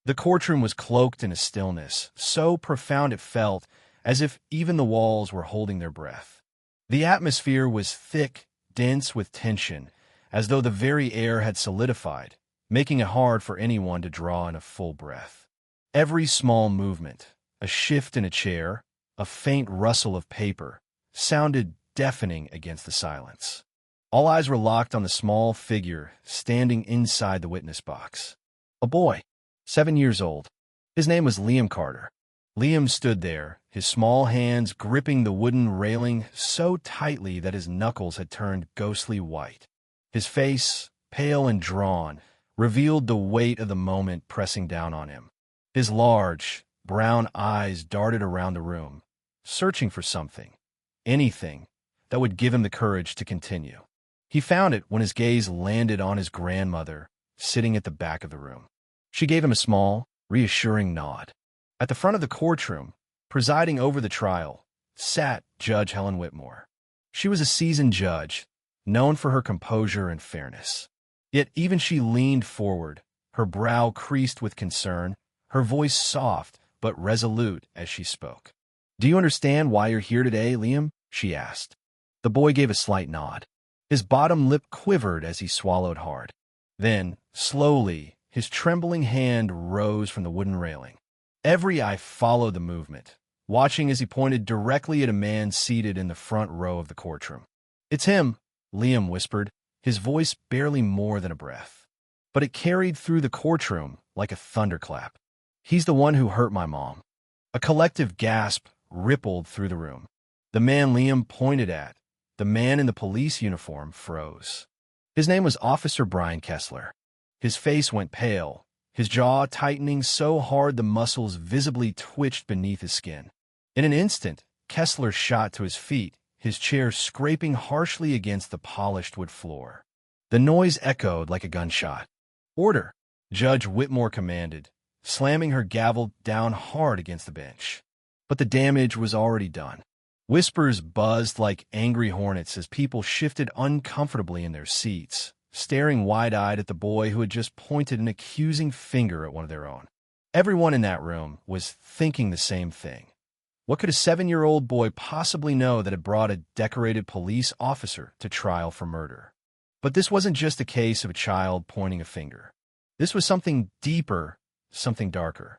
The courtroom was cloaked in a stillness, so profound it felt as if even the walls were holding their breath. The atmosphere was thick, dense with tension, as though the very air had solidified, making it hard for anyone to draw in a full breath. Every small movement, a shift in a chair, a faint rustle of paper, sounded deafening against the silence. All eyes were locked on the small figure standing inside the witness box. A boy, 7 years old. His name was Liam Carter. Liam stood there, his small hands gripping the wooden railing so tightly that his knuckles had turned ghostly white. His face, pale and drawn, revealed the weight of the moment pressing down on him. His large, brown eyes darted around the room, searching for something, anything, that would give him the courage to continue. He found it when his gaze landed on his grandmother, sitting at the back of the room. She gave him a small, reassuring nod. At the front of the courtroom, presiding over the trial, sat Judge Helen Whitmore. She was a seasoned judge, known for her composure and fairness. Yet even she leaned forward, her brow creased with concern, her voice soft but resolute as she spoke. "Do you understand why you're here today, Liam?" she asked. The boy gave a slight nod. His bottom lip quivered as he swallowed hard. Then, slowly, his trembling hand rose from the wooden railing. Every eye followed the movement, watching as he pointed directly at a man seated in the front row of the courtroom. "It's him," Liam whispered, his voice barely more than a breath. But it carried through the courtroom like a thunderclap. "He's the one who hurt my mom." A collective gasp rippled through the room. The man Liam pointed at, the man in the police uniform, froze. His name was Officer Brian Kessler. His face went pale, his jaw tightening so hard the muscles visibly twitched beneath his skin. In an instant, Kessler shot to his feet, his chair scraping harshly against the polished wood floor. The noise echoed like a gunshot. "Order," Judge Whitmore commanded, slamming her gavel down hard against the bench. But the damage was already done. Whispers buzzed like angry hornets as people shifted uncomfortably in their seats, staring wide-eyed at the boy who had just pointed an accusing finger at one of their own. Everyone in that room was thinking the same thing. What could a 7-year-old boy possibly know that had brought a decorated police officer to trial for murder? But this wasn't just a case of a child pointing a finger. This was something deeper, something darker.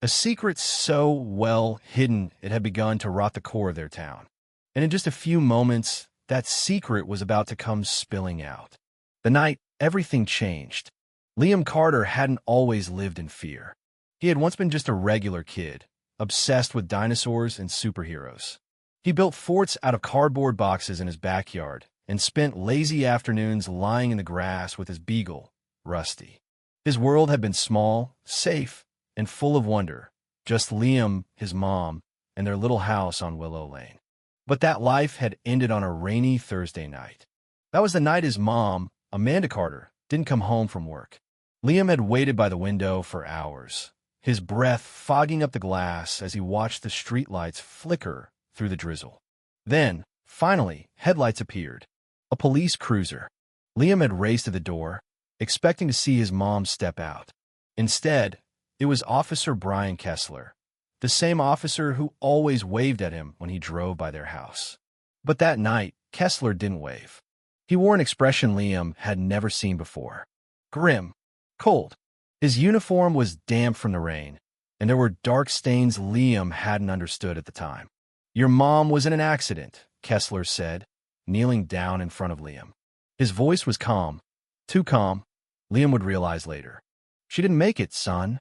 A secret so well hidden it had begun to rot the core of their town. And in just a few moments, that secret was about to come spilling out. The night everything changed. Liam Carter hadn't always lived in fear. He had once been just a regular kid, obsessed with dinosaurs and superheroes. He built forts out of cardboard boxes in his backyard and spent lazy afternoons lying in the grass with his beagle, Rusty. His world had been small, safe, and full of wonder, just Liam, his mom, and their little house on Willow Lane. But that life had ended on a rainy Thursday night. That was the night his mom, Amanda Carter, didn't come home from work. Liam had waited by the window for hours, his breath fogging up the glass as he watched the streetlights flicker through the drizzle. Then, finally, headlights appeared. A police cruiser. Liam had raced to the door, expecting to see his mom step out. Instead, it was Officer Brian Kessler, the same officer who always waved at him when he drove by their house. But that night, Kessler didn't wave. He wore an expression Liam had never seen before. Grim, cold. His uniform was damp from the rain, and there were dark stains Liam hadn't understood at the time. "Your mom was in an accident," Kessler said, kneeling down in front of Liam. His voice was calm, too calm, Liam would realize later. "She didn't make it, son."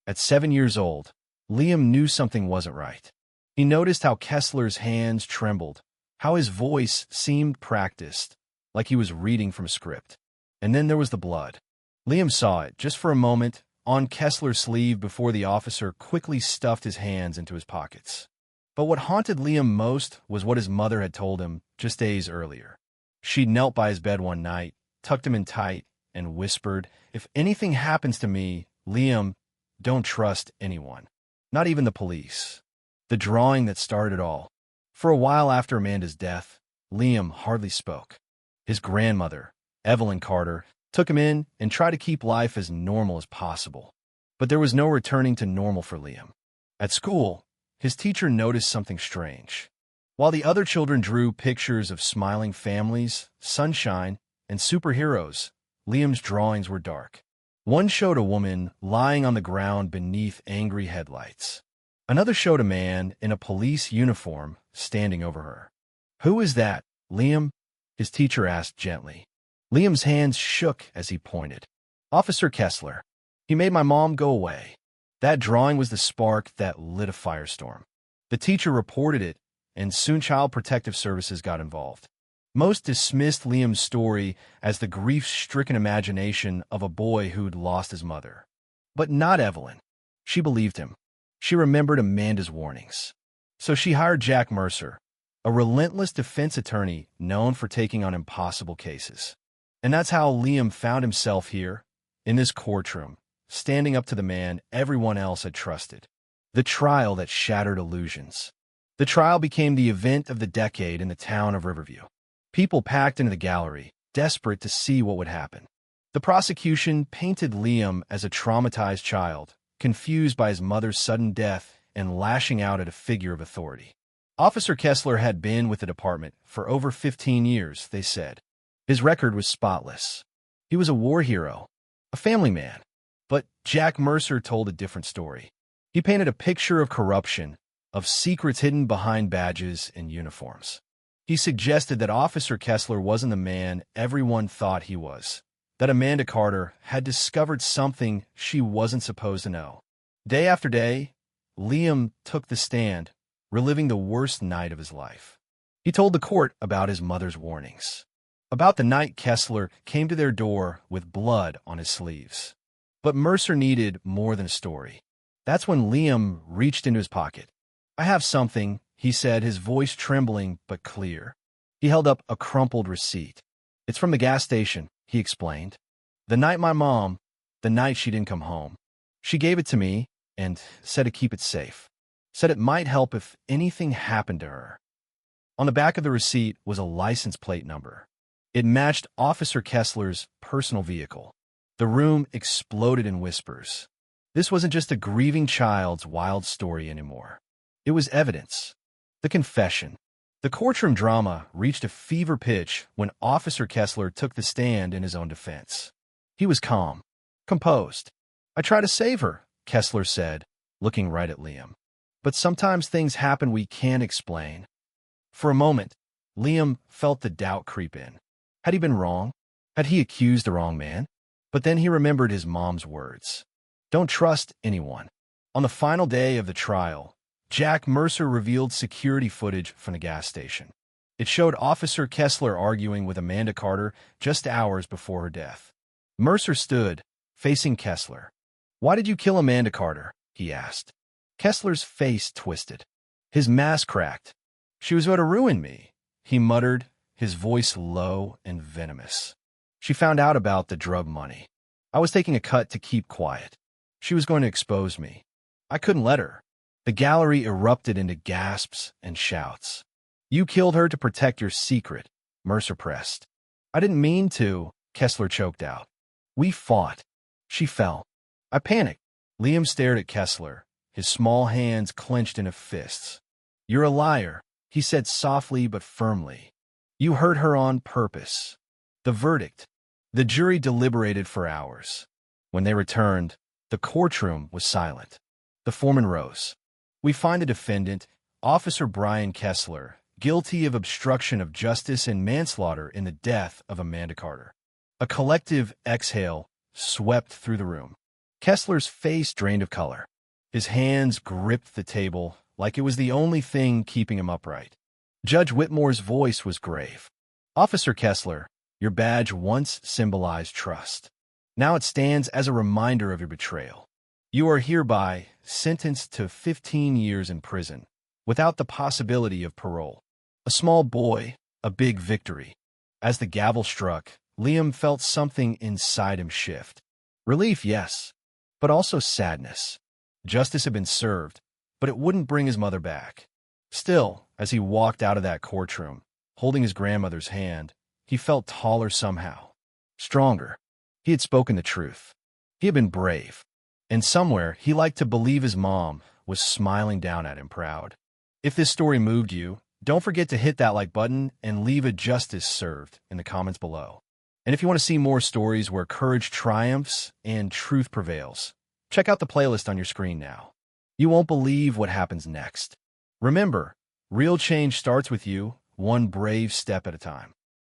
At 7 years old, Liam knew something wasn't right. He noticed how Kessler's hands trembled, how his voice seemed practiced, like he was reading from a script. And then there was the blood. Liam saw it, just for a moment, on Kessler's sleeve before the officer quickly stuffed his hands into his pockets. But what haunted Liam most was what his mother had told him just days earlier. She'd knelt by his bed one night, tucked him in tight, and whispered, "If anything happens to me, Liam, don't trust anyone, not even the police." The drawing that started it all. For a while after Amanda's death, Liam hardly spoke. His grandmother, Evelyn Carter, took him in and tried to keep life as normal as possible. But there was no returning to normal for Liam. At school, his teacher noticed something strange. While the other children drew pictures of smiling families, sunshine, and superheroes, Liam's drawings were dark. One showed a woman lying on the ground beneath angry headlights. Another showed a man in a police uniform standing over her. "Who is that, Liam?" his teacher asked gently. Liam's hands shook as he pointed. "Officer Kessler. He made my mom go away." That drawing was the spark that lit a firestorm. The teacher reported it, and soon Child Protective Services got involved. Most dismissed Liam's story as the grief-stricken imagination of a boy who'd lost his mother. But not Evelyn. She believed him. She remembered Amanda's warnings. So she hired Jack Mercer, a relentless defense attorney known for taking on impossible cases. And that's how Liam found himself here, in this courtroom, standing up to the man everyone else had trusted. The trial that shattered illusions. The trial became the event of the decade in the town of Riverview. People packed into the gallery, desperate to see what would happen. The prosecution painted Liam as a traumatized child, confused by his mother's sudden death and lashing out at a figure of authority. Officer Kessler had been with the department for over 15 years, they said. His record was spotless. He was a war hero, a family man. But Jack Mercer told a different story. He painted a picture of corruption, of secrets hidden behind badges and uniforms. He suggested that Officer Kessler wasn't the man everyone thought he was, that Amanda Carter had discovered something she wasn't supposed to know. Day after day, Liam took the stand, reliving the worst night of his life. He told the court about his mother's warnings, about the night Kessler came to their door with blood on his sleeves. But Mercer needed more than a story. That's when Liam reached into his pocket. "I have something," he said, his voice trembling but clear. He held up a crumpled receipt. "It's from the gas station," he explained. "The night the night she didn't come home. She gave it to me and said to keep it safe. Said it might help if anything happened to her." On the back of the receipt was a license plate number. It matched Officer Kessler's personal vehicle. The room exploded in whispers. This wasn't just a grieving child's wild story anymore. It was evidence. The confession. The courtroom drama reached a fever pitch when Officer Kessler took the stand in his own defense. He was calm, composed. "I try to save her," Kessler said, looking right at Liam. "But sometimes things happen we can't explain." For a moment, Liam felt the doubt creep in. Had he been wrong? Had he accused the wrong man? But then he remembered his mom's words. Don't trust anyone. On the final day of the trial, Jack Mercer revealed security footage from the gas station. It showed Officer Kessler arguing with Amanda Carter just hours before her death. Mercer stood, facing Kessler. "Why did you kill Amanda Carter?" he asked. Kessler's face twisted. His mask cracked. "She was going to ruin me," he muttered, his voice low and venomous. "She found out about the drug money. I was taking a cut to keep quiet. She was going to expose me. I couldn't let her." The gallery erupted into gasps and shouts. "You killed her to protect your secret," Mercer pressed. "I didn't mean to," Kessler choked out. "We fought. She fell. I panicked." Liam stared at Kessler, his small hands clenched into fists. "You're a liar," he said softly but firmly. "You hurt her on purpose." The verdict. The jury deliberated for hours. When they returned, the courtroom was silent. The foreman rose. "We find the defendant, Officer Brian Kessler, guilty of obstruction of justice and manslaughter in the death of Amanda Carter." A collective exhale swept through the room. Kessler's face drained of color. His hands gripped the table like it was the only thing keeping him upright. Judge Whitmore's voice was grave. "Officer Kessler, your badge once symbolized trust. Now it stands as a reminder of your betrayal. You are hereby sentenced to 15 years in prison, without the possibility of parole." A small boy, a big victory. As the gavel struck, Liam felt something inside him shift. Relief, yes, but also sadness. Justice had been served, but it wouldn't bring his mother back. Still, as he walked out of that courtroom, holding his grandmother's hand, he felt taller somehow, stronger. He had spoken the truth. He had been brave. And somewhere, he liked to believe his mom was smiling down at him proud. If this story moved you, don't forget to hit that like button and leave a justice served in the comments below. And if you want to see more stories where courage triumphs and truth prevails, check out the playlist on your screen now. You won't believe what happens next. Remember, real change starts with you, one brave step at a time.